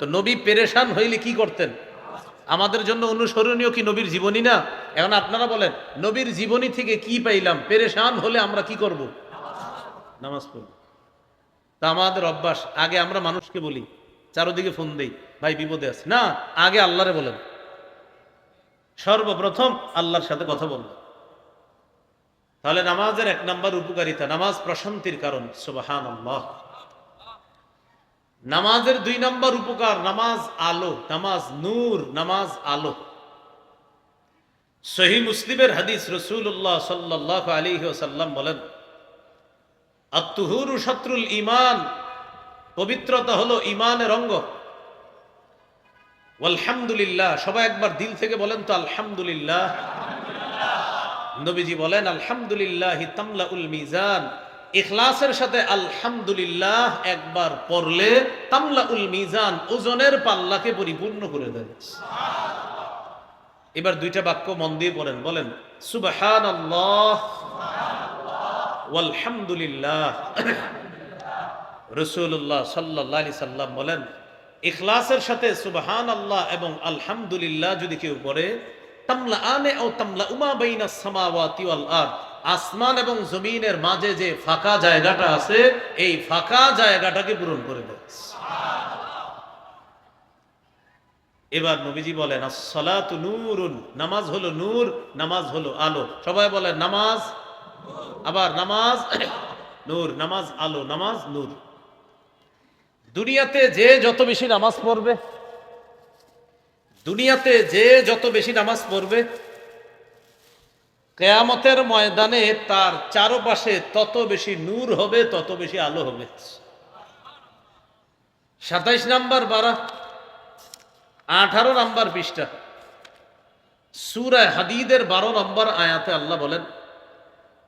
তো নবী পেরেশান হইলে কি করতেন? আমাদের জন্য অনুসরণীয় কি নবীর জীবনী না? এখন আপনারা বলেন, নবীর জীবনী থেকে কি পাইলাম? পেরেশান হলে আমরা কি করব? নামাজ পড়ব। তা আমাদের অভ্যাস, আগে আমরা মানুষকে বলি, চারোদিকে ফোন দেই, ভাই বিপদে আছে না, আগে আল্লাহরে বলেন। সর্বপ্রথম আল্লাহর সাথে কথা বলবো। তাহলে নামাজের এক নাম্বার উপকারিতা, নামাজ প্রশান্তির কারণ। সুবহানাল্লাহ। নামাজের দুই নাম্বার উপকার, নামাজ আলো, নামাজ নূর, নামাজ আলো। সহিহ মুসলিমের হাদিস, রাসূলুল্লাহ সাল্লাল্লাহু আলাইহি ওয়াসাল্লাম বলেন, আত-তুহুরু শাত্রুল ঈমান, পবিত্রতা হলো ঈমানের অঙ্গ। আলহামদুলিল্লাহ, সবাই একবার দিল থেকে বলেন তো আলহামদুলিল্লাহ। নবীজি বলেন, আলহামদুলিল্লাহি তামলাউল মিজান। ইখলাসের সাথে আলহামদুলিল্লাহ একবার পড়লে তামলাউল মিজান, ওজনের পাল্লাকে পরিপূর্ণ করে দেয়। এবার দুইটা বাক্য মন দিয়ে পড়েন, বলেন সুবহানাল্লাহ ওয়ালহামদুলিল্লাহ। রাসূলুল্লাহ সাল্লাল্লাহু আলাইহি সাল্লাম বলেন, ইখলাসের সাথে সুবহানাল্লাহ এবং আলহামদুলিল্লাহ যদি কেউ পড়ে, তামলাআনে ও তামলাউমা বাইনাস সামাওয়াতি ওয়াল আরদ, আসমান এবং জমিনের মাঝে যে ফাঁকা জায়গাটা আছে, এই ফাঁকা জায়গাটাকে পূরণ করে দেয়। এবার নবীজি বলেন, আস-সালাতু নূরুন, নামাজ হলো নূর, নামাজ হলো আলো। সবাই বলেন নামাজ, আবার নামাজ নূর, নামাজ আলো, নামাজ নূর। দুনিয়াতে যে যত বেশি নামাজ পড়বে, দুনিয়াতে যে যত বেশি নামাজ পড়বে, কিয়ামতের ময়দানে তার চারপাশে তত বেশি নূর হবে, তত বেশি আলো হবে। ২৭ নাম্বার পারা, 18 নাম্বার পৃষ্ঠা, সূরা হাদীদের 12 নম্বর আয়াতে আল্লাহ বলেন,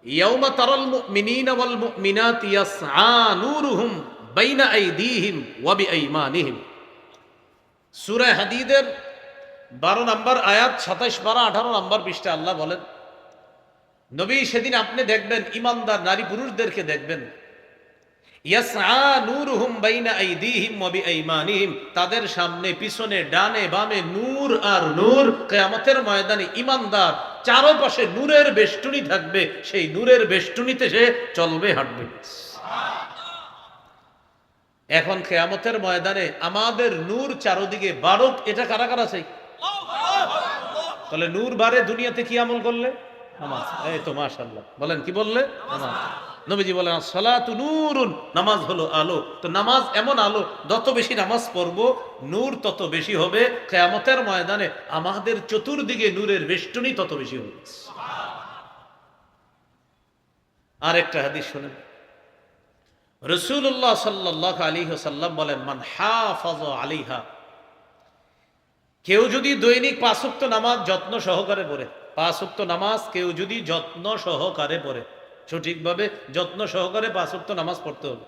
ইয়াউমা তারাল মুমিনিনা ওয়াল মুমিনাতি ইয়াসআ নূরুহুম বাইনা আইদিহিম ওয়া বিআইমানিহিম। সূরা হাদীদের 12 নম্বর আয়াত, 27, 12, 18 নম্বর পৃষ্ঠা আল্লাহ বলেন, নবী সেদিন আপনি দেখবেন ইমানদার নারী পুরুষদেরকে দেখবেন, ইয়াসআ নূরুহুম বাইনা আইদিহিম ওয়া বিআইমানিহিম, তাদের সামনে পিছনে ডানে বামে নূর আর নূর। কিয়ামতের ময়দানে ইমানদার চারপাশে নূরের বেষ্টনী থাকবে, সেই নূরের বেষ্টনীতে সে চলবে, হাঁটবে। এখন কিয়ামতের ময়দানে আমাদের নূর চারদিকে বারক, এটা কারা কারা চাই? তাহলে নূর বারে দুনিয়াতে কি আমল করলে? নামাজ। এই তো মাশাআল্লাহ, বলেন কি বললে? নামাজ। নবীজি বলেন, সালাতু নূরুন, নামাজ হলো আলো। তো নামাজ এমন আলো, যত বেশি নামাজ পড়ব নূর তত বেশি হবে। কিয়ামতের ময়দানে আমাদের চতুর্দিকে নূরের বেষ্টনী তত বেশি হবে। আরেকটা হাদিস শুনেন, রাসূলুল্লাহ সাল্লাল্লাহু আলাইহি ওয়াসাল্লাম বলেন, মান হাফাযা আলাইহা, কেউ যদি দৈনিক 5 ওয়াক্ত নামাজ যত্ন সহকারে পড়ে, 5 ওয়াক্ত নামাজ কেউ যদি যত্ন সহকারে পড়ে, সঠিকভাবে যত্ন সহকারে 5 ওয়াক্ত নামাজ পড়তে হবে।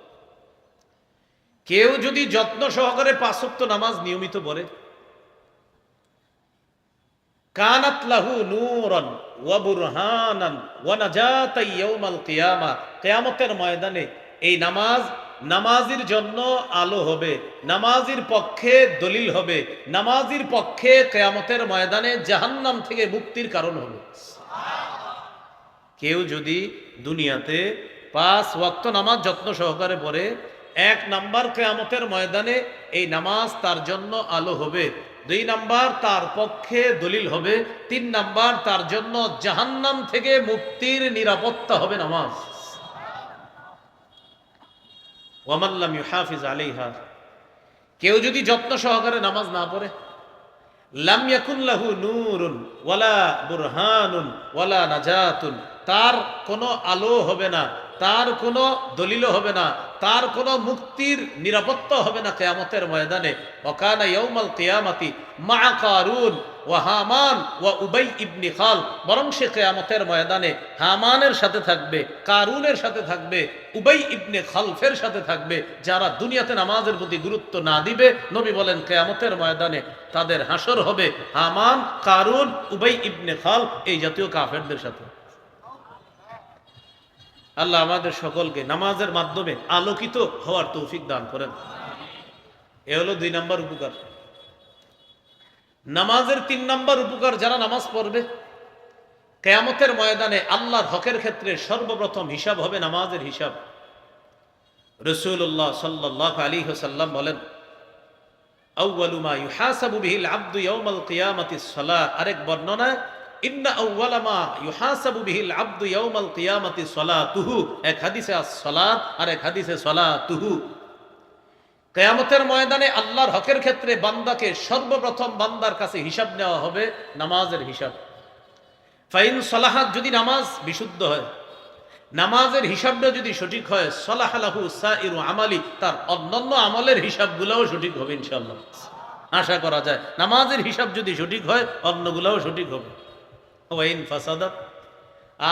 কেউ যদি যত্ন সহকারে 5 ওয়াক্ত নামাজ নিয়মিত পড়ে, কানাত লাহু নূরান ওয়া বুরহানান ওয়া নাজাতান ইয়াউমাল কিয়ামা, কিয়ামতের ময়দানে এই নামাজ নামাজির জন্য আলো হবে, নামাজির পক্ষে দলিল হবে, নামাজির পক্ষে কিয়ামতের ময়দানে জাহান্নাম থেকে মুক্তির কারণ হবে। কেউ যদি দুনিয়াতে 5 ওয়াক্ত নামাজ যত্ন সহকারে পড়ে, 1 নাম্বার কিয়ামতের ময়দানে এই নামাজ তার জন্য আলো হবে, 2 নাম্বার তার পক্ষে দলিল হবে, 3 নাম্বার তার জন্য জাহান্নাম থেকে মুক্তির নিরাপত্তা হবে নামাজ। ওয়ামান লাম ইউহাফিজ আলাইহা, কেউ যদি যত্ন সহকারে নামাজ না পড়ে, লাম ইয়াকুন লাহু নূরুন ওয়ালা বুরহানুন ওয়ালা নাজাতুন, তার কোনো আলো হবে না, তার কোনো দলিলও হবে না, তার কোনো মুক্তির নিরাপত্তা হবে না কিয়ামতের ময়দানে। ওয়াকানা ইয়াউমাল কিয়ামাতি মা কারুন ওয়া হামান ওয়া উবাই ইবনে খাল, বরং সে কিয়ামতের ময়দানে হামানের সাথে থাকবে, কারুনের সাথে থাকবে, উবাই ইবনে খালফের সাথে থাকবে, যারা দুনিয়াতে নামাজের প্রতি গুরুত্ব না দিবে। নবী বলেন কিয়ামতের ময়দানে তাদের হাসর হবে হামান, কারুন, উবাই ইবনে খাল, এই জাতীয় কাফেরদের সাথে। আল্লাহ আমাদের সকলকে নামাজের মাধ্যমে আলোকিত হওয়ার তৌফিক দান করেন। এ হলো 2 নম্বর উপকার। নামাজের 3 নম্বর উপকার, যারা নামাজ পড়বে কিয়ামতের ময়দানে আল্লাহর হকের ক্ষেত্রে সর্বপ্রথম হিসাব হবে নামাজের হিসাব। রাসূলুল্লাহ সাল্লাল্লাহু আলাইহি ওয়াসাল্লাম বলেন, আউয়ালু মা ইউহাসাবু বিহিল আবদু ইয়াউমাল কিয়ামাতিস সালাহ। আরেক বর্ণনায় ইন্না আউয়ালা মা ইউহাসাবু বিহিল আবদু ইয়াউমাল কিয়ামাতিস সালাতুহু। এক হাদিসে আস-সালাত আর এক হাদিসে সালাতুহু। কিয়ামতের ময়দানে আল্লাহর হকের ক্ষেত্রে বান্দাকে সর্বপ্রথম বান্দার কাছে হিসাব নেওয়া হবে নামাজের হিসাব। ফাইন সালাহাত, যদি নামাজ বিশুদ্ধ হয়, নামাজের হিসাবটা যদি সঠিক হয়, সালাহালাহু সাইরু আমালি, তার অন্যান্য আমলের হিসাবগুলোও সঠিক হবে ইনশাআল্লাহ। আশা করা যায় নামাজের হিসাব যদি সঠিক হয় অন্যগুলোও সঠিক হবে। ওয়াইন ফাসাদাত,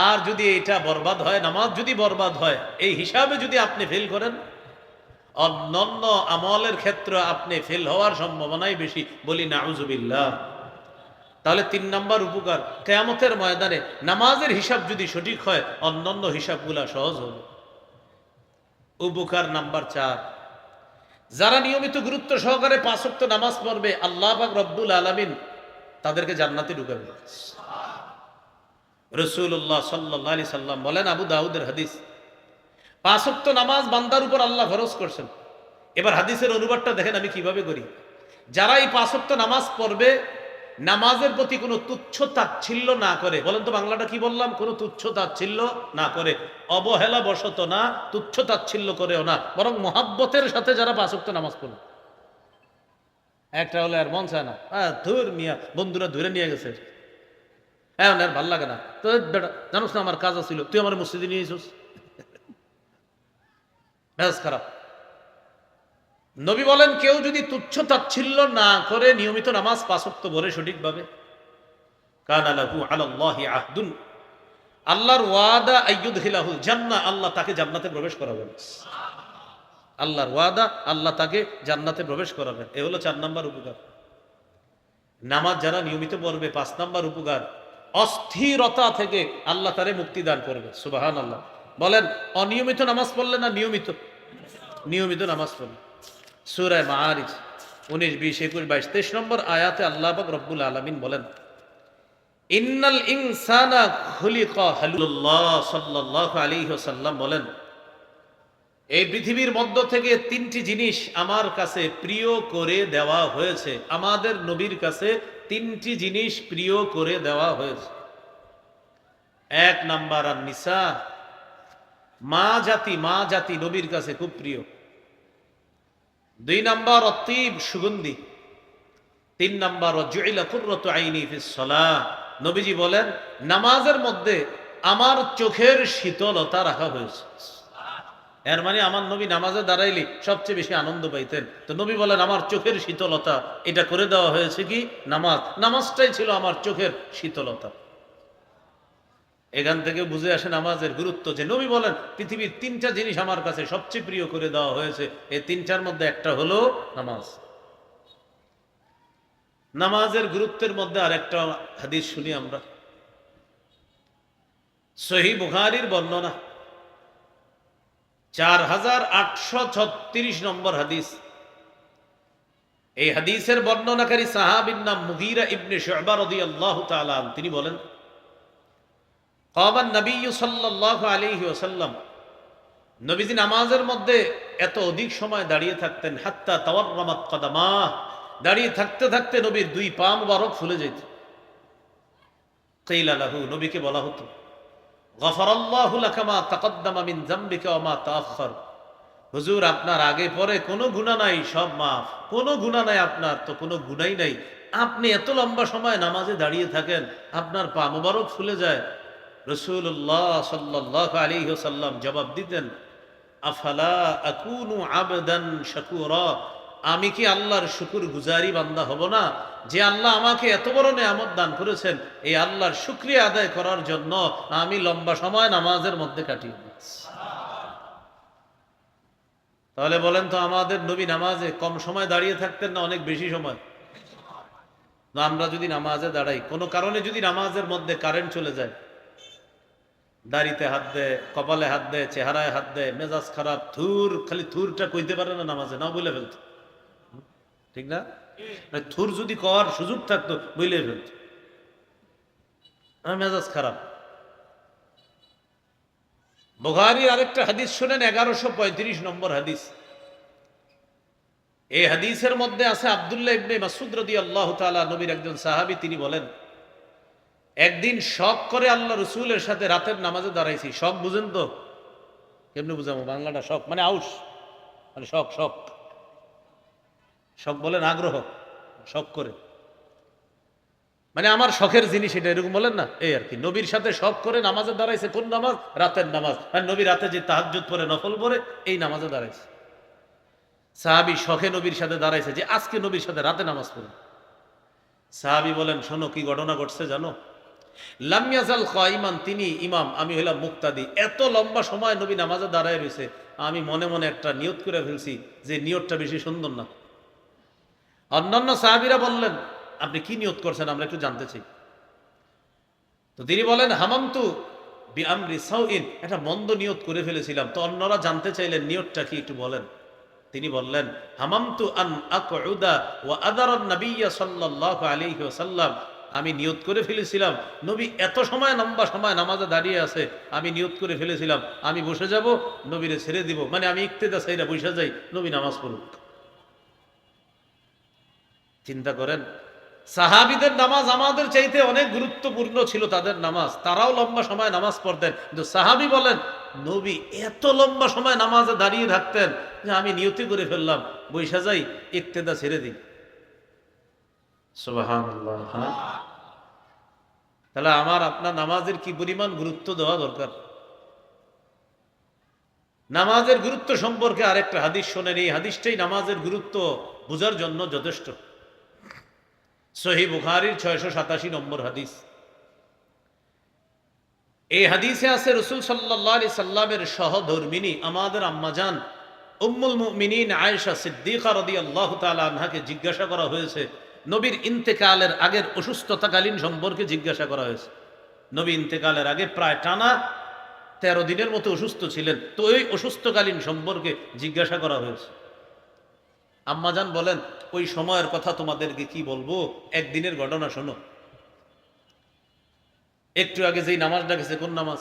আর যদি এটা বরবাদ হয়, নামাজ যদি বরবাদ হয়, এই হিসাবে যদি আপনি ফেল করেন, অন্যান্য আমলের ক্ষেত্রে আপনি ফেল হওয়ার সম্ভাবনাই বেশি, বলি নাউজুবিল্লাহ। তাহলে 3 নম্বর উপকার, কিয়ামতের ময়দানে নামাজের হিসাব যদি সঠিক হয় অন্যান্য হিসাবগুলা সহজ হবে। উপকার নাম্বার 4, যারা নিয়মিত গুরুত্ব সহকারে 5 ওয়াক্ত নামাজ পড়বে আল্লাহ পাক রব্বুল আলামিন তাদেরকে জান্নাতে ঢুকাবে। রাসূলুল্লাহ সাল্লাল্লাহু আলাইহি সাল্লাম বলেন, আবু দাউদের হাদিস, 5 ওয়াক্ত নামাজ বান্দার উপর আল্লাহ ফরজ করছেন। এবার হাদিসের অনুবাদটা দেখেন আমি কিভাবে করি। যারা এই 5 ওয়াক্ত নামাজ পড়বে, নামাজের প্রতি কোনো তুচ্ছ তাচ্ছিল্য না করে, বলেন তো বাংলাটা কি বললাম, কোনো তুচ্ছ তাচ্ছিল্য না করে, অবহেলা বশত না, তুচ্ছ তাচ্ছিল্য করেও না, বরং মহাব্বতের সাথে যারা 5 ওয়াক্ত নামাজ পড়বে। একটা হলে আর মন চায় না, ধুর মিয়া, বন্ধুরা ধরে নিয়ে গেছে, হ্যাঁ আর ভাল লাগে না তো, বেটা জানোস না আমার কাজ ছিল, তুই আমার মসজিদে নিয়ে এসোস, ব্যাস খারাপ। নবী বলেন, কেউ যদি তুচ্ছ তাচ্ছিল্য না করে নিয়মিত নামাজ 5 ওয়াক্ত পড়ে সঠিকভাবে, কানা লাহু আলাল্লাহি আহদুন, আল্লাহর ওয়াদা আইয়ুদখিলাহুল জান্নাহ, আল্লাহ তাকে জান্নাতে প্রবেশ করাবেন। আল্লাহর ওয়াদা, আল্লাহ তাকে জান্নাতে প্রবেশ করাবেন। এ হলো 4 নম্বর উপকার। নামাজ যারা নিয়মিত পড়বে, 5 নম্বর উপকার, অস্থিরতা থেকে আল্লাহ তারে মুক্তি দান করবে। সুবহানাল্লাহ। বলেন, অনিয়মিত নামাজ পড়লে না নিয়মিত? নিয়মিত নামাজ পড়লে। সূরা মাআরিজ 19, 20, 21, 22, 23 নম্বর আয়াতে আল্লাহ পাক রব্বুল আলামিন বলেন, ইন্নাল ইনসানা খুলিকা হালুল্লাহ সাল্লাল্লাহু আলাইহি ওয়াসাল্লাম বলেন, এই পৃথিবীর মধ্য থেকে 3টি জিনিস আমার কাছে প্রিয় করে দেওয়া হয়েছে। আমাদের নবীর কাছে 3টি জিনিস প্রিয় করে দেওয়া হয়েছে। 1 নাম্বার আর নিসা, মা জাতি নবীর কাছে খুব প্রিয়। 2 নাম্বার অতীব, সুগন্ধি। 3 নাম্বার জুইলা কুররাতু আইনি ফিস সালাহ, নবীজি বলেন নামাজের মধ্যে আমার চোখের শীতলতা রাখা হয়েছে। এর মানে আমার নবী নামাজে দাঁড়াইলে সবচেয়ে বেশি আনন্দ পাইতেন। তো নবী বলেন আমার চোখের শীতলতা, এটা করে দেওয়া হয়েছে কি? নামাজ। নামাজটাই ছিল আমার চোখের শীতলতা। এখান থেকে বুঝে আসে নামাজের গুরুত্ব, যে নবী বলেন পৃথিবীর 3টা জিনিস আমার কাছে সবচেয়ে প্রিয় করে দেওয়া হয়েছে, এই 3টার মধ্যে একটা হলো নামাজ। নামাজের গুরুত্বের মধ্যে আরেকটা হাদিস শুনি আমরা, সহিহ বুখারীর বর্ণনা, 4836 নম্বর হাদিস। এই হাদিসের বর্ণনাকারী সাহাবীর নাম মুগীরা ইবনে শুবা রাদিয়াল্লাহু তাআলা আনহু। তিনি বলেন, কামান নবী সাল্লাল্লাহু আলাইহি ওয়াসাল্লাম, নবীজি নামাজের মধ্যে এত অধিক সময় দাঁড়িয়ে থাকতেন, হাত্তা তাওয়াররামাত কদামাহ, দাঁড়িয়ে থাকতে থাকতে নবীর 2 পা মুবারক ফুলে যেত। কিলা লাহু, নবীকে বলা হতো, গফারাল্লাহু লাকা মা তাকদ্দামা মিন যামবিকা ওয়া মা তাআখার, হুজুর আপনার আগে পরে কোনো গুনাহ নাই, সব মাফ, কোনো গুনাহ নাই আপনার, তো কোনো গুনাহই নাই, আপনি এত লম্বা সময় নামাজে দাঁড়িয়ে থাকেন, আপনার পা মুবারক ফুলে যায়। রাসূলুল্লাহ সাল্লাল্লাহু আলাইহি ওয়াসাল্লাম জবাব দিতেন, আফালা আকুনু আবদান শাকুরা, আমি কি আল্লাহর শুকর গুজারি বান্দা হব না? যে আল্লাহ আমাকে এত বড় নেয়ামত দান করেছেন, এই আল্লাহর শুকরিয়া আদায় করার জন্য আমি লম্বা সময় নামাজের মধ্যে কাটিয়ে দিচ্ছি। তাহলে বলেন তো, আমাদের নবী নামাজে কম সময় দাঁড়িয়ে থাকতেন না অনেক বেশি সময়? না, আমরা যদি নামাজে দাঁড়াই, কোনো কারণে যদি নামাজের মধ্যে কারেন্ট চলে যায়, দাড়িতে হাত দেয়, কপালে হাত দেয়, চেহারায় হাত দেয়, মেজাজ খারাপ, থুর, খালি থুরটা কইতে পারে না নামাজে, না বলে ফেলতো। ঠিক না? থুর যদি কর সুযোগ থাকতো বইলে ফেলত, আমার মেজাজ খারাপ। বুখারীর আরেকটা হাদিস শুনেন, 1135 নম্বর হাদিস। এই হাদিসের মধ্যে আছে আব্দুল্লাহ ইবনে মাসউদ রাদিয়াল্লাহু তাআলা, নবীর একজন সাহাবী, তিনি বলেন, একদিন শখ করে আল্লাহ রসুলের সাথে রাতের নামাজে দাঁড়াইছি। শখ বুঝেন তো? কেমনে বুঝাবো বাংলাটা? শখ মানে আউস, মানে শখ। শখ শখ বলেন আগ্রহ, শখ করে মানে আমার শখের জিনিস এটা, এরকম বলেন না, এই আর কি। নবীর সাথে শখ করে নামাজে দাঁড়াইছে। কোন নামাজ? রাতের নামাজ। আর নবী রাতে যে তাহাজ্জুদ পড়ে, নফল পড়ে, এই নামাজে দাঁড়াইছে। সাহাবী শখে নবীর সাথে দাঁড়াইছে যে আজকে নবীর সাথে রাতে নামাজ পড়ে। সাহাবী বলেন, শোনো কি ঘটনা ঘটছে জানো? লাম ইয়াজাল কাইমান, তিনি ইমাম, আমি হইলাম মুক্তাদি। এত লম্বা সময় নবী নামাজে দাঁড়ায় রয়েছে, আমি মনে মনে একটা নিয়ত করে ফেলছি যে নিয়তটা বেশি সুন্দর না। অন্যান্য সাহাবীরা বললেন, আপনি কি নিয়ত করছেন, আমরা একটু জানতে চাই। তো তিনি বলেন, হামামতু বিআমরি সাউইন, একটা মন্দ নিয়ত করে ফেলেছিলাম। তো অন্যরা জানতে চাইলেন নিয়তটা কি, একটু বলেন। তিনি বললেন, হামামতু আন আকউদা ওয়া আদারান নাবিয়্য সাল্লাল্লাহু আলাইহি ওয়াসাল্লাম, আমি নিয়ত করে ফেলেছিলাম নবী এত সময় লম্বা সময় নামাজে দাঁড়িয়ে আছে, আমি নিয়ত করে ফেলেছিলাম আমি বসে যাব, নবীরে ছেড়ে দিব, মানে আমি ইক্তেদা সাইরা বসে যাই, নবী নামাজ পড়ুক। চিন্তা করেন, সাহাবীদের নামাজ আমাদের চাইতে অনেক গুরুত্বপূর্ণ ছিল তাদের নামাজ, তারাও লম্বা সময় নামাজ পড়তেন, কিন্তু সাহাবী বলেন নবী এত লম্বা সময় নামাজে দাঁড়িয়ে থাকতেন যে আমি নিয়তি করে ফেললাম, বৈশা যাই, ইক্তেদা ছেড়ে দিই। সুবহানাল্লাহ। তাহলে আমার আপনার নামাজের কি পরিমাণ গুরুত্ব দেওয়া দরকার। নামাজের গুরুত্ব সম্পর্কে আরেকটা হাদিস শোনেন, এই হাদিসটাই নামাজের গুরুত্ব বোঝার জন্য যথেষ্ট। সহিহ বুখারীর 687 নম্বর হাদিস। এই হাদিসে আছে রাসূল সাল্লাল্লাহু আলাইহি সাল্লামের সহধর্মিণী আমাদের আম্মাজান উম্মুল মুমিনিন আয়েশা সিদ্দিকা রাদিয়াল্লাহু তাআলা আনহাকে জিজ্ঞাসা করা হয়েছে, নবীর ইন্তেকালের আগের অসুস্থতাকালীন সম্পর্কে জিজ্ঞাসা করা হয়েছে। নবী ইন্তেকালের আগে প্রায় টানা 13 দিনের মতো অসুস্থ ছিলেন, তো ওই অসুস্থকালীন সম্পর্কে জিজ্ঞাসা করা হয়েছে। আম্মাজান বলেন, ওই সময়ের কথা তোমাদেরকে কি বলবো, একদিনের ঘটনা শোনো। একটু আগে যেই নামাজটা গেছে, কোন নামাজ?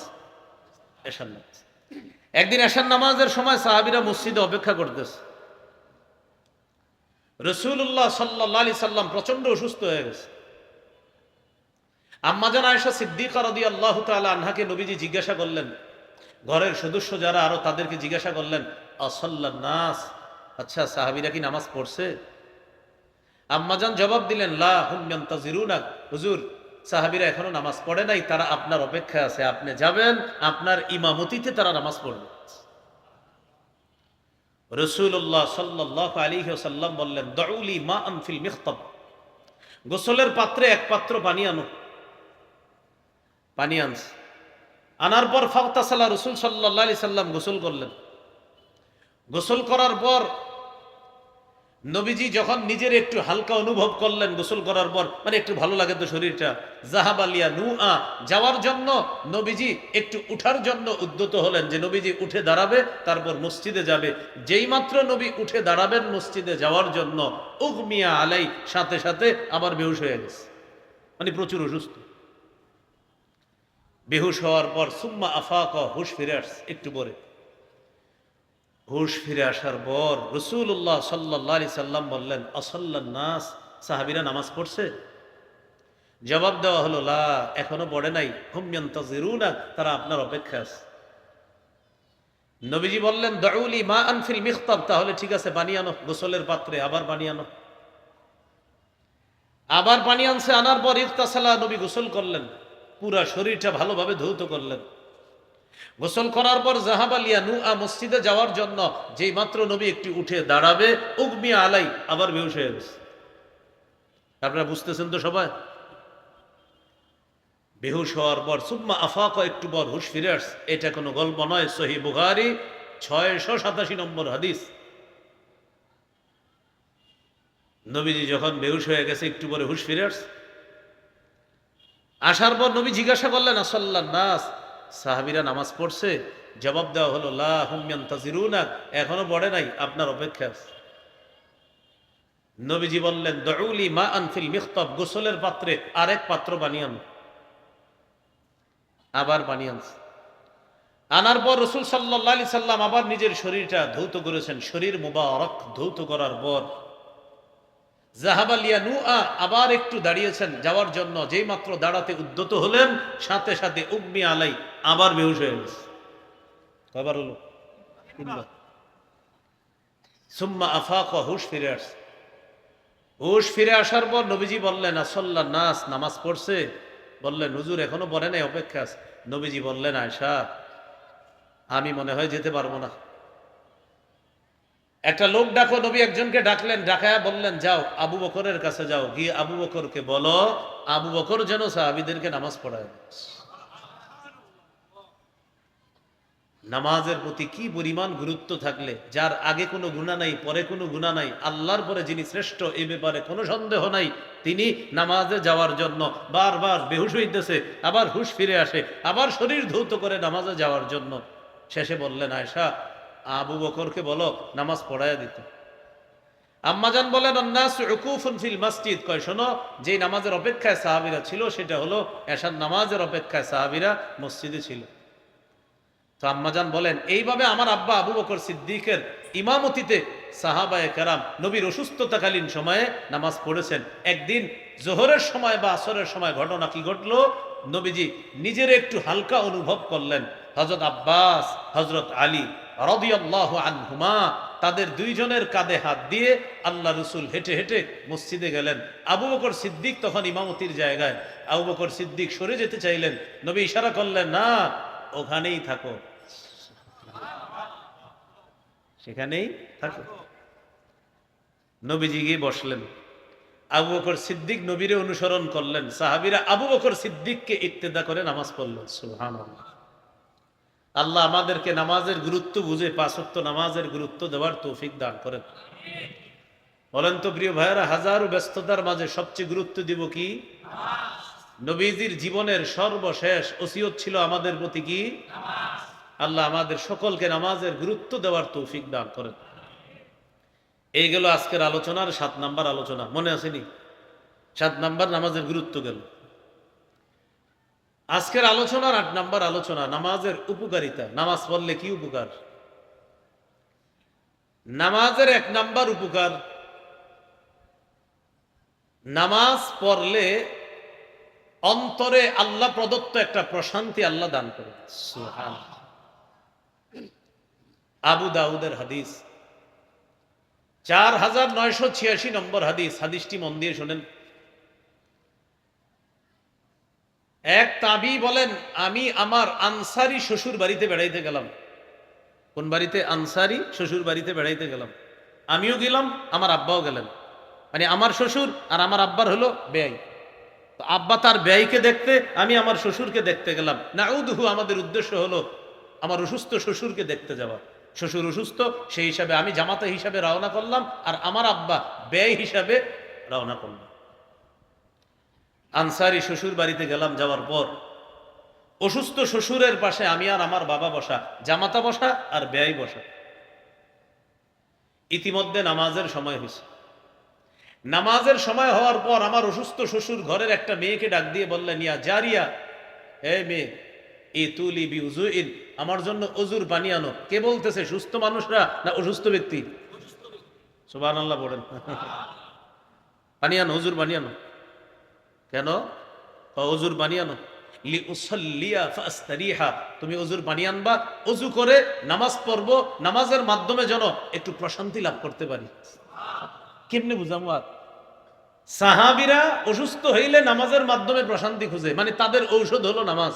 এশার নামাজ। একদিন এশার নামাজের সময় সাহাবীরা মসজিদে অপেক্ষা করতেছে। রাসূলুল্লাহ সাল্লাল্লাহু আলাইহি সাল্লাম প্রচন্ড অসুস্থ হয়ে গেছে। আম্মাজান আয়েশা সিদ্দিকা রাদিয়াল্লাহু তাআলা আনহাকে নবীজি জিজ্ঞাসা করলেন, ঘরের সদস্য যারা আরো তাদেরকে জিজ্ঞাসা করলেন, আসাল্লান নাস, আচ্ছা সাহাবীরা কি নামাজ পড়ছে? আম্মাজান জবাব দিলেন, লা হুম ইয়ান্তাজিরুনা, হুজুর সাহাবীরা এখনো নামাজ পড়ে নাই, তারা আপনার অপেক্ষায় আছে, আপনি যাবেন, আপনার ইমামতিতে তারা নামাজ পড়বে। রাসূলুল্লাহ সাল্লাল্লাহু আলাইহি ওয়াসাল্লাম বললেন, দাউলি মাআন ফিল মিখতাব, গোসলের পাত্রে এক পাত্র পানি আনো। পানি আনছে, আনার পর ফাগতাসালা, রাসূল সাল্লাল্লাহু আলাইহি সাল্লাম গোসল করলেন। গোসল করার পর নবীজি যখন নিজের একটু হালকা অনুভব করলেন, গোসল করার পর মানে একটু ভালো লাগে তো শরীরটা, জাহাবালিয়া নুআ, যাওয়ার জন্য নবীজি একটু উঠার জন্য উদ্যত হলেন, যে নবীজি উঠে দাঁড়াবে তারপর মসজিদে যাবে। যেই মাত্র নবী উঠে দাঁড়াবেন মসজিদে যাওয়ার জন্য, উগমিয়া আলাই, সাথে সাথে আবার বেহুশ হয়ে গেছে, মানে প্রচুর অসুস্থ। বেহুশ হওয়ার পর সুম্মা আফাকা, হুশ ফিরে আসছে একটু পরে। হুশ ফিরে আসার পর রাসূলুল্লাহ সাল্লাল্লাহু আলাইহি সাল্লাম বললেন, আসাল্লান নাস, সাহাবীরা নামাজ পড়ছে? জবাব দেওয়া হলো, লা, এখনো পড়ে নাই, হুম ইয়ান্তাজিরুনা, তারা আপনার অপেক্ষায় আছে। নবীজি বললেন, দাউলি মাআন ফিল মিখতাব, তাহলে ঠিক আছে পানি আনো, গোসলের পাত্রে আবার পানি আনো। আবার পানি আনছে, আনার পর ইগতাসালা, নবী গোসল করলেন, পুরা শরীরটা ভালোভাবে ধৌত করলেন। গোসল করার পর জাহাবালিয়া নুআ, মসজিদে যাওয়ার জন্য যেই মাত্র নবী একটু উঠে দাঁড়াবে, উগমিয়া আলাই, আবার বেহুশ হয়ে গেছে। আপনারা বুঝতেছেন তো সবাই? বেহুশ হওয়ার পর সুম্মা আফাকা, একটু পর হুশ ফিরে আসছে। এটা কোনো গল্প নয়, সহিহ বুখারী 687 নম্বর হাদিস। নবীজি যখন বেহুশ হয়ে গেছে, একটু পরে হুশ ফিরে আসছে। আসার পর নবী জিজ্ঞাসা করলেন, আসাল্লান নাস, সাহাবীরা নামাজ পড়ছে? জবাব দেওয়া হলো, লা হুম ইয়ান্তাজিরুনা, এখনো পড়ে নাই, আপনার অপেক্ষা আছে। নবীজি বললেন দউলি মা আনফিল মিখতাব, গোসলের পাত্রে আরেক পাত্র বানিয়ে আনো। আবার বানিয়ে আনছে। আনার পর রসুল সাল্লাল্লাহু আলাইহি সাল্লাম আবার নিজের শরীরটা ধৌত করেছেন। শরীর মুবারক ধৌত করার পর জাহাবালিয়া নুআ, আবার একটু দাঁড়িয়েছেন যাওয়ার জন্য। যেই মাত্র দাঁড়াতে উদ্যত হলেন, সাথে সাথে উম্মি আলাই আবার বেহুশ হয়ে গেছে। কয়বার হলো? তিনবার। সুম্মা আফাকা, হুশ ফিরে আসছে। হুশ ফিরে আসার পর নবীজি বললেন আসল্লাহ নাস, নামাজ পড়ছে? বললেন হুজুর এখনো পড়ে নাই, অপেক্ষা আছে। নবীজি বললেন আয়েশা, আমি মনে হয় যেতে পারবো না, একটা লোক ডাকো। নবী একজনকে ডাকলেন, ডাকায়া বললেন যাও আবু বকরের কাছে যাও, গিয়ে আবু বকরকে বলো আবু বকর যেন সাহাবীদেরকে নামাজ পড়ায়। নামাজের প্রতি কি পরিমাণ গুরুত্ব থাকলে, যার আগে কোনো গুনাহ নাই, পরে কোনো গুনাহ নাই, আল্লাহর পরে যিনি শ্রেষ্ঠ এই ব্যাপারে কোনো সন্দেহ নাই, তিনি নামাজে যাওয়ার জন্য বারবার বেহুশ হইতেছে, আবার হুশ ফিরে আসে, আবার শরীর ধৌত করে নামাজে যাওয়ার জন্য। শেষে বললেন আয়েশা, আবু বকরকে বলো নামাজ পড়াইয়া দিত। আম্মাজান বলেন আন্নাস উকুফুন ফিল মসজিদ, কয় শোনো, যে নামাজের অপেক্ষায় সাহাবীরা ছিল সেটা হলো এশার নামাজের অপেক্ষায় সাহাবীরা মসজিদে ছিল। তো আম্মাজান বলেন এইভাবে আমার আব্বা আবু বকর সিদ্দিকের ইমামতিতে সাহাবায়ে কেরাম নবীর অসুস্থতাকালীন সময়ে নামাজ পড়েছেন। একদিন জোহরের সময় বা আসরের সময় ঘটনা কি ঘটলো, নবীজি নিজের একটু হালকা অনুভব করলেন। হযরত আব্বাস, হযরত আলী রাদিয়াল্লাহু আনহুমা, তাদের দুইজনের কাঁধে হাত দিয়ে আল্লাহ রসুল হেঁটে হেঁটে মসজিদে গেলেন। আবু বকর সিদ্দিক তখন ইমামতির জায়গায়। আবু বকর সিদ্দিক সরে যেতে চাইলেন, নবী ইশারা করলেন না, ওখানেই থাকো, সেখানেই থাকো। নবীজি গিয়ে বসলেন। আবু বকর সিদ্দিক নবীরে অনুসরণ করলেন। সাহাবীরা আবু বকর সিদ্দিককে ইক্তেদা করে নামাজ পড়লেন। সুবহানাল্লাহ। আল্লাহ আমাদেরকে নামাজের গুরুত্ব বুঝে পাঁচ ওয়াক্ত নামাজের গুরুত্ব দেওয়ার তৌফিক দান করেন। বলেন তো প্রিয় ভাইয়েরা, হাজারো ব্যস্ততার মাঝে সবচেয়ে গুরুত্ব দিব কি? নবীজির জীবনের সর্বশেষ ওসিয়ত ছিল আমাদের প্রতি কি? আল্লাহ আমাদের সকলকে নামাজের গুরুত্ব দেওয়ার তৌফিক দান করেন। এই গেল আজকের আলোচনার 7 নাম্বার আলোচনা, মনে আসেনি? 7 নাম্বার নামাজের গুরুত্ব গেল। আজকের আলোচনার 8 নাম্বার আলোচনা, নামাজের উপকারিতা। নামাজ পড়লে কি উপকার? নামাজের 1 নাম্বার উপকার, নামাজ পড়লে অন্তরে আল্লাহ প্রদত্ত একটা প্রশান্তি আল্লাহ দান করেন। সুবহানাল্লাহ। আবু দাউদের হাদিস, 4986 নম্বর হাদিস। হাদিসটি মন দিয়ে শোনেন। এক তাবি বলেন, আমি আমার আনসারি শ্বশুর বাড়িতে বেড়াইতে গেলাম। কোন বাড়িতে? আনসারি শ্বশুর বাড়িতে বেড়াইতে গেলাম। আমিও গেলাম, আমার আব্বাও গেলেন। মানে আমার শ্বশুর আর আমার আব্বার হলো বেয়াই। তো আব্বা তার বেয়াইকে দেখতে, আমি আমার শ্বশুরকে দেখতে গেলাম। নাউদহু, আমাদের উদ্দেশ্য হলো আমার অসুস্থ শ্বশুরকে দেখতে যাওয়া। শ্বশুর অসুস্থ, সেই হিসাবে আমি জামাতা হিসাবে রওনা করলাম, আর আমার আব্বা বেয়াই হিসাবে রওনা করলাম। আনসারি শ্বশুর বাড়িতে গেলাম। যাওয়ার পর অসুস্থ শ্বশুরের পাশে আমি আর আমার বাবা বসা, জামাতা বসা আর বেয়াই বসা। ইতিমধ্যে নামাজের সময় হয়েছে। নামাজের সময় হওয়ার পর আমার অসুস্থ শ্বশুর ঘরের একটা মেয়েকে ডাক দিয়ে বললেন, ইয়া জারিয়া, হে মেয়ে, এই তুলি বি উযুইন, আমার জন্য অজুর পানি আনো। কে বলতেছে? সুস্থ মানুষরা না অসুস্থ ব্যক্তি? সুবহানাল্লাহ বলেন। পানি আনো, অজুর পানি আনো। কেন? অজুর পানি আনো। লি উসাল্লিয়া ফাস্তারিহা, তুমি অজুর পানি আনবা, অজু করে নামাজ পড়বো, নামাজের মাধ্যমে যেন একটু প্রশান্তি লাভ করতে পারি। কেমনে বুঝাবো? আর সাহাবীরা অসুস্থ হইলে নামাজের মাধ্যমে প্রশান্তি খুঁজে, মানে তাদের ঔষধ হলো নামাজ।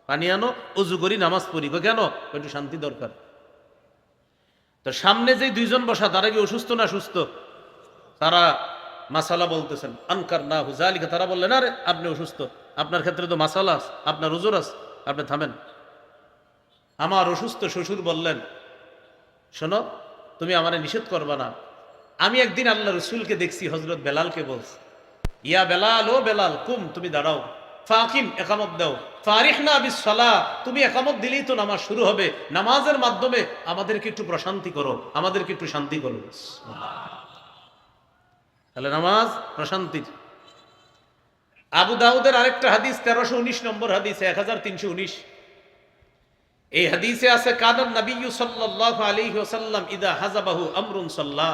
পানি আনো, অজু করি, নামাজ পড়ি। কেন? একটু শান্তি দরকার। তো সামনে যে দুইজন বসা, তারা কি অসুস্থ না সুস্থ? তারা মাসালা বলতেছেন। আনকার না হুজালিকা, তারা বললেন আরে আপনি অসুস্থ, আপনার ক্ষেত্রে তো মাসালা আছে, আপনার উজুর আছে, আপনি থামেন। আমার অসুস্থ শ্বশুর বললেন, শোনো, তুমি আমারে নিষেধ করবা না। আমি একদিন আল্লাহ রসুলকে দেখছি হযরত বেলালকে বলছে, ইয়া বেলাল, ও বেলাল, কুম, তুমি দাঁড়াও, ফাকিম, একামত দাও, ফারিহনা বিসসালাহ, তুমি একামত দিলেই তো নামাজ শুরু হবে, নামাজের মাধ্যমে আমাদেরকে একটু প্রশান্তি করো, আমাদেরকে একটু শান্তি করো। তাহলে নামাজ প্রশান্তির। আবু দাউদের আরেকটা হাদিস 1319 নম্বর হাদিস, 1319, এই হাদিসে আছে কানান নবিয়্যু সাল্লাল্লাহু আলাইহি ওয়াসাল্লাম ইদা হাযাবাহু আমরুন সাল্লাহ,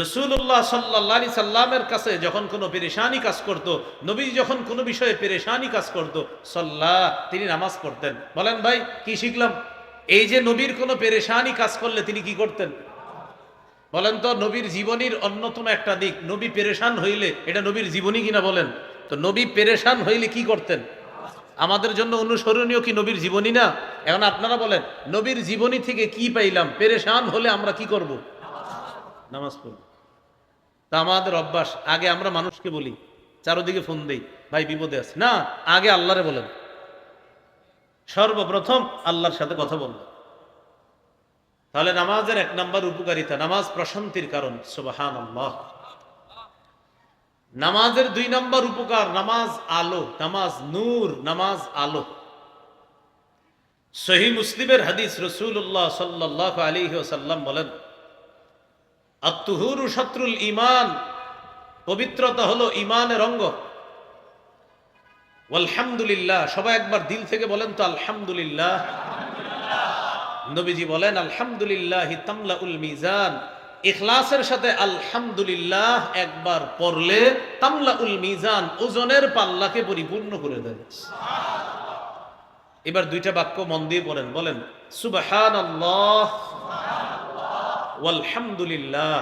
রাসূলুল্লাহ সাল্লাল্লাহু আলাইহি সাল্লামের কাছে যখন কোনো পেরেশানি কাজ করত, নবী যখন কোনো বিষয়ে পেরেশানি কাজ করত, সাল্লাহ, তিনি নামাজ পড়তেন। বলেন ভাই কি শিখলাম? এই যে নবীর কোনো পেরেশানি কাজ করলে তিনি কি করতেন? বলেন তো, নবীর জীবনীর অন্যতম একটা দিক, নবী পেরেশান হইলে, এটা নবীর জীবনী কিনা বলেন তো, নবী পেরেশান হইলে কি করতেন? আমাদের জন্য অনুসরণীয় কি নবীর জীবনী না? এখন আপনারা বলেন, নবীর জীবনী থেকে কি পাইলাম? পেরেশান হলে আমরা কি করব? নামাজ পড়ব। তা আমাদের অভ্যাস, আগে আমরা মানুষকে বলি, চারোদিকে ফোন দেই, ভাই বিপদে আছে না, আগে আল্লাহরে বলেন, সর্বপ্রথম আল্লাহর সাথে কথা বলবেন। তাহলে নামাজের 1 নম্বর উপকারিতা, নামাজ প্রশান্তির কারণ, সুবহানাল্লাহ। নামাজের 2 নম্বর উপকার, নামাজ আলো, নামাজ নূর, নামাজ আলো। সহিহ মুসলিমের হাদিস, রাসূলুল্লাহ সাল্লাল্লাহু আলাইহি ওয়াসাল্লাম বলেন, আত-তুহুরু শাতরুল ঈমান, পবিত্রতা হলো ঈমানের অঙ্গ। আলহামদুলিল্লাহ, সবাই একবার দিল থেকে বলেন তো আলহামদুলিল্লাহ। নবীজি বলেন, আলহামদুলিল্লাহি তামলাউল মিজান, ইখলাসের সাথে আলহামদুলিল্লাহ একবার পড়লে তামলাউল মিজান, ওজনের পাল্লাকে পরিপূর্ণ করে দেয়। এবার 2টা বাক্য মন দিয়ে পড়েন, বলেন সুবহানাল্লাহ ওয়ালহামদুলিল্লাহ।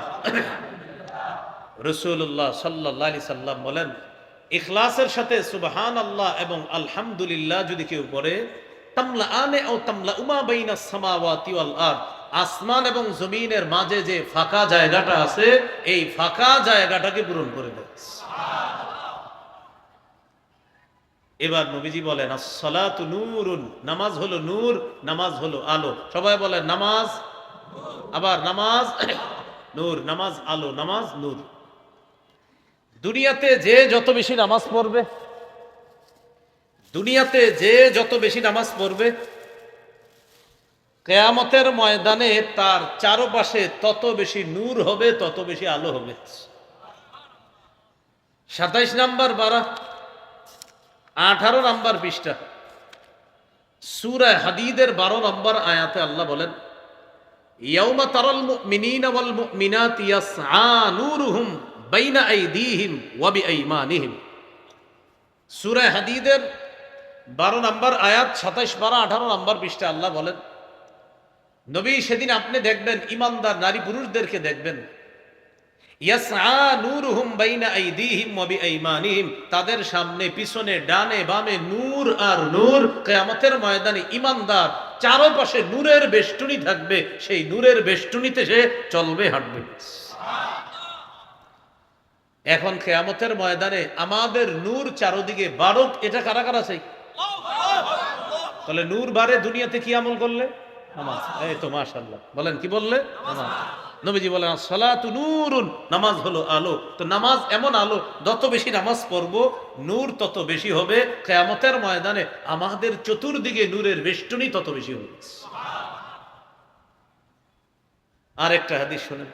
রাসূলুল্লাহ সাল্লাল্লাহু আলাইহি সাল্লাম বলেন, ইখলাসের সাথে সুবহানাল্লাহ এবং আলহামদুলিল্লাহ যদি কেউ পড়ে, তামলাআনে আও তামলাউমা বাইনাস সামাওয়াতি ওয়াল আরদ, আসমান এবং জমিনের মাঝে যে ফাঁকা জায়গাটা আছে, এই ফাঁকা জায়গাটাকে পূরণ করে দেয়। এবার নবীজি বলেন, আস-সালাতু নূরুন, নামাজ হলো নূর, নামাজ হলো আলো। সবাই বলেন নামাজ, আবার নামাজ নূর, নামাজ আলো, নামাজ নূর। দুনিয়াতে যে যত বেশি নামাজ পড়বে, দুনিয়াতে যে যত বেশি নামাজ পড়বে, কিয়ামতের ময়দানে তার চারপাশে তত বেশি নূর হবে, তত বেশি আলো হবে। 27 নম্বর পারা, 18 নম্বর পৃষ্ঠা, সূরা হাদীদের 12 নম্বর আয়াতে আল্লাহ বলেন, ইয়াউমা তারাল মুমিনিনা ওয়াল মুমিনাতি ইয়াসআ নূরুহুম বাইনা আইদিহিম ওয়া বিআইমানিহিম। সূরা হাদীদের 12 নম্বর আয়াত, 27 পারা 18 নম্বর পৃষ্ঠা আল্লাহ বলেন, নবী সেদিন আপনি দেখবেন, ইমানদার নারী পুরুষদেরকে দেখবেন, ইয়াসআ নূরুহুম বাইনা আইদিহিম ওয়া বিআইমানিহিম, তাদের সামনে পিছনে ডানে বামে নূর আর নূর। কিয়ামতের ময়দানে ইমানদার চারপাশে নূরের বেষ্টনী থাকবে, সেই নূরের বেষ্টনীতে সে চলবে, হাঁটবে। এখন কিয়ামতের ময়দানে আমাদের নূর চারদিকে বারক, এটা কারা কারা চাই? তাহলে নূর বারে দুনিয়াতে কি আমল করলে? নামাজ। এই তো মাশাআল্লাহ, বলেন কি বললে? নামাজ। নবীজি বলেন, সালাতু নূরুন, নামাজ হলো আলো। তো নামাজ এমন আলো, যত বেশি নামাজ পড়বো নূর তত বেশি হবে। কিয়ামতের ময়দানে আমাদের চতুর্দিকে নূরের বেষ্টনী তত বেশি হবে। আরেকটা হাদিস শুনেন,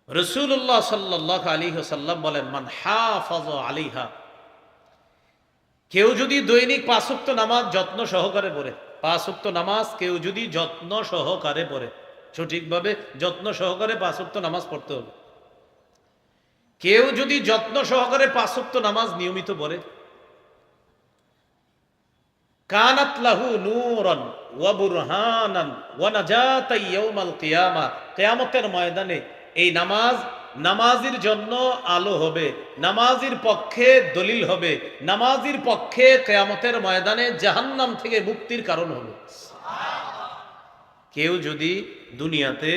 রাসূলুল্লাহ সাল্লাল্লাহু আলাইহি ওয়াসাল্লাম বলেন, মান হাফাযা আলাইহা, কেউ যদি দৈনিক 5 ওয়াক্ত নামাজ যত্ন সহকারে পড়ে, 5 ওয়াক্ত নামাজ কেউ যদি যত্ন সহকারে পড়ে, সঠিকভাবে যত্ন সহকারে 5 ওয়াক্ত নামাজ পড়তে হবে। কেউ যদি যত্ন সহকারে 5 ওয়াক্ত নামাজ নিয়মিত পড়ে, কানাত লাহু নূরান ওয়া বুরহানান ওয়া নাজাতান ইয়াউমাল কিয়ামা, কিয়ামতের ময়দানে এই নামাজ নামাজির জন্য আলো হবে, নামাজির পক্ষে দলিল হবে, নামাজির পক্ষে কিয়ামতের ময়দানে জাহান্নাম থেকে মুক্তির কারণ হবে। কেউ যদি দুনিয়াতে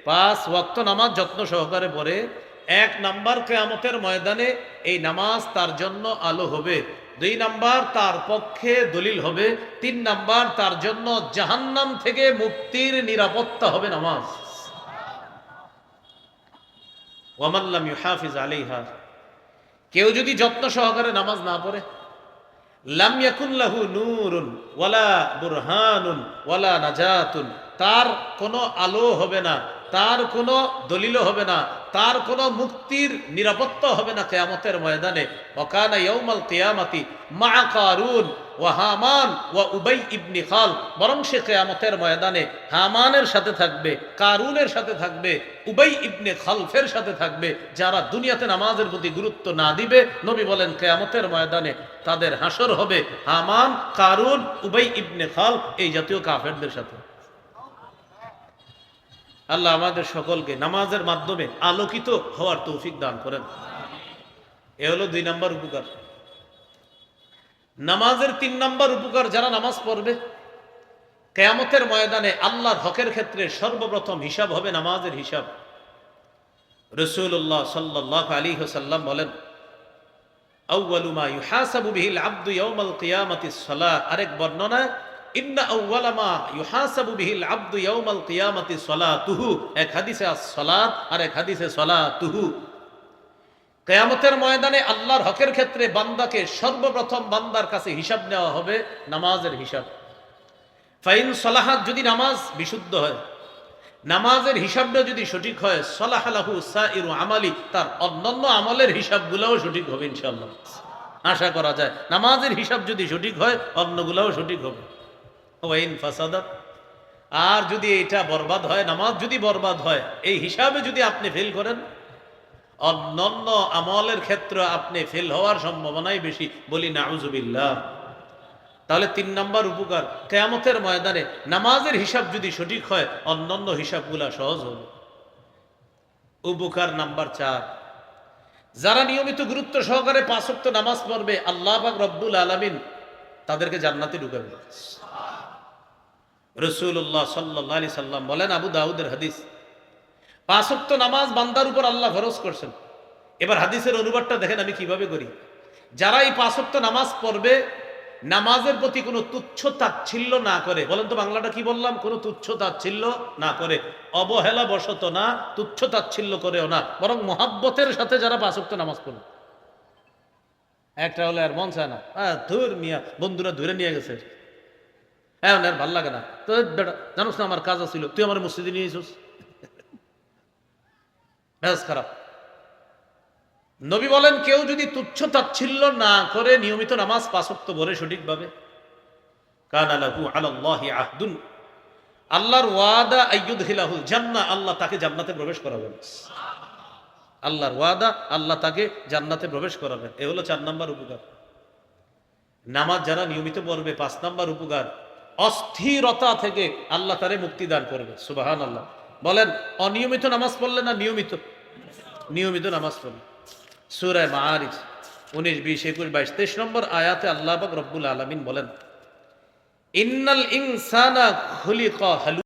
5 ওয়াক্ত নামাজ যত্ন সহকারে পড়ে, 1 নাম্বার কিয়ামতের ময়দানে এই নামাজ তার জন্য আলো হবে, 2 নাম্বার তার পক্ষে দলিল হবে, 3 নাম্বার তার জন্য জাহান্নাম থেকে মুক্তির নিরাপত্তা হবে নামাজ। ওয়ামান লাম ইউহাফিজ আলাইহা, কেউ যদি যত্ন সহকারে নামাজ না পড়ে, লাম ইয়াকুন লাহু নূরুন ওয়ালা বুরহানুন ওয়ালা নাজাতুন, তার কোনো আলো হবে না, তার কোনো দলিলও হবে না, তার কোনো মুক্তির নিরাপত্তা হবে না কিয়ামতের ময়দানে। ওয়াকানা ইয়াউমাল কিয়ামাতি মা কারুন ওয়া হামান ওয়া উবাই ইবনে খাল, বরং সে কিয়ামতের ময়দানে হামানের সাথে থাকবে, কারুনের সাথে থাকবে, উবাই ইবনে খালফের সাথে থাকবে, যারা দুনিয়াতে নামাজের প্রতি গুরুত্ব না দিবে। নবী বলেন কিয়ামতের ময়দানে তাদের হাসর হবে হামান, কারুন, উবাই ইবনে খাল এই জাতীয় কাফেরদের সাথে। আল্লাহ আমাদের সকলকে নামাজের মাধ্যমে আলোকিত হওয়ার তৌফিক দান করেন। এ হলো 2 নম্বর উপকার। নামাজের 3 নম্বর উপকার, যারা নামাজ পড়বে কিয়ামতের ময়দানে আল্লাহর হকের ক্ষেত্রে সর্বপ্রথম হিসাব হবে নামাজের হিসাব। রাসূলুল্লাহ সাল্লাল্লাহু আলাইহি ওয়াসাল্লাম বলেন, আউয়ালু মা ইউহাসাবু বিহিল আবদু ইয়াউমাল কিয়ামাতিস সালাহ। আরেক বর্ণনা, ইন্না আউওয়ালা মা ইউহাসাবু বিহিল আবদু ইয়াউমাল কিয়ামাতি সালাতুহু। এক হাদিসে আস-সালাত আর এক হাদিসে সালাতুহু। কিয়ামতের ময়দানে আল্লাহর হকের ক্ষেত্রে বান্দাকে সর্বপ্রথম বান্দার কাছে হিসাব নেওয়া হবে নামাজের হিসাব। ফাইন সালাহাত, যদি নামাজ বিশুদ্ধ হয়, নামাজের হিসাবটা যদি সঠিক হয়, সালাহা লাহু সাইরু আমালি, তার অন্যান্য আমলের হিসাবগুলোও সঠিক হবে ইনশাআল্লাহ। আশা করা যায় নামাজের হিসাব যদি সঠিক হয় অন্যগুলোও সঠিক হবে। ওয়াইন ফাসাদাত, আর যদি এটা বরবাদ হয়, নামাজ যদি বরবাদ হয়, এই হিসাবে যদি আপনি ফেল করেন, অন্যান্য আমলের ক্ষেত্রে আপনি ফেল হওয়ার সম্ভাবনাই বেশি, বলি নাউজুবিল্লাহ। তাহলে 3 নম্বর উপকার, কিয়ামতের ময়দানে নামাজের হিসাব যদি সঠিক হয় অন্যান্য হিসাবগুলা সহজ হবে। উপকার নাম্বার 4, যারা নিয়মিত গুরুত্ব সহকারে 5 ওয়াক্ত নামাজ পড়বে, আল্লাহ পাক রব্বুল আলামিন তাদেরকে জান্নাতে ঢুকাবে। রাসূলুল্লাহ সাল্লাল্লাহু আলাইহি সাল্লাম বলেন, আবু দাউদের হাদিস, 5 ওয়াক্ত নামাজ বান্দার উপর আল্লাহ ফরজ করছেন। এবার হাদিসের অনুবাদটা দেখেন আমি কিভাবে করি। যারা এই 5 ওয়াক্ত নামাজ পড়বে, নামাজের প্রতি কোনো তুচ্ছ তাচ্ছিল্য না করে, বলেন তো বাংলাটা কি বললাম, কোনো তুচ্ছ তাচ্ছিল্য না করে, অবহেলা বশত না, তুচ্ছ তাচ্ছিল্য করেও না, বরং মহাব্বতের সাথে যারা 5 ওয়াক্ত নামাজ পড়বে। একটা হলে আর মন চায় না, ধুর মিয়া, বন্ধুরা ধরে নিয়ে গেছে, হ্যাঁ আর ভাল লাগে না, তো বেটা জানোস না আমার কাজ ছিল, তুই আমার মসজিদে নিয়ে এসোস, ব্যাস খারাপ। নবী বলেন, কেউ যদি তুচ্ছ তাচ্ছিল্য না করে নিয়মিত নামাজ 5 ওয়াক্ত পড়ে সঠিকভাবে, কানা লাহু আলাল্লাহি আহদুন, আল্লাহর ওয়াদা আইয়ুদখিলাহুল জান্নাহ, আল্লাহ তাকে জান্নাতে প্রবেশ করাবেন। আল্লাহর ওয়াদা, আল্লাহ তাকে জান্নাতে প্রবেশ করাবেন। এ হলো 4 নম্বর উপকার। নামাজ যারা নিয়মিত পড়বে, 5 নম্বর উপকার, অস্থিরতা থেকে আল্লাহ তারে মুক্তি দান করবে। সুবহানাল্লাহ। বলেন, অনিয়মিত নামাজ পড়লে না নিয়মিত? নিয়মিত নামাজ পড়লে। সূরা মাআরিজ 19, 20, 21, 22, 23 নম্বর আয়াতে আল্লাহ পাক রব্বুল আলামিন বলেন, ইন্নাল ইনসানা খুলিকা